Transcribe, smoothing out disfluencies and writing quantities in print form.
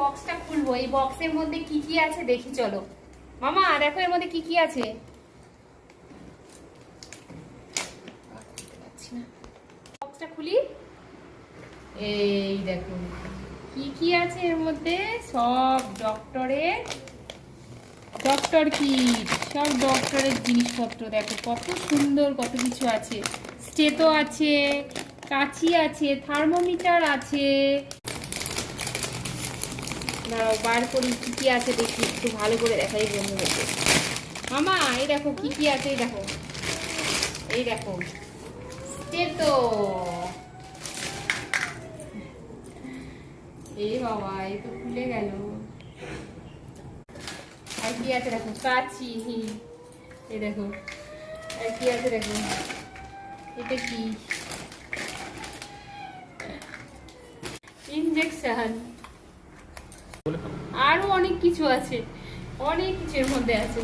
বক্সটা খুলবো। এই বক্সের মধ্যে কি কি আছে দেখি, চলো মামা দেখো এর মধ্যে কি কি আছে। বক্সটা খুলি, এই দেখো কি কি আছে এর মধ্যে। সব ডক্টর কিট, সব ডক্টরের জিনিসপত্র। দেখো কত সুন্দর, কত কিছু আছে। স্টেতো আছে, কাঁচি আছে, থার্মোমিটার আছে। দাঁড়াও বার করি কি কি আছে দেখি, একটু ভালো করে দেখাই বন্ধুদেরকে। মামা এই দেখো কি কি আছে, এই দেখো, এই দেখো স্টেতো। এই বাবা, এই তো খুলে গেল। আর কি আছে দেখো, কাঁচি। এই দেখো আর কি আছে দেখো, এটা কি, ইনজেকশন। আরো অনেক কিছু আছে, অনেক কিছুর মধ্যে আছে।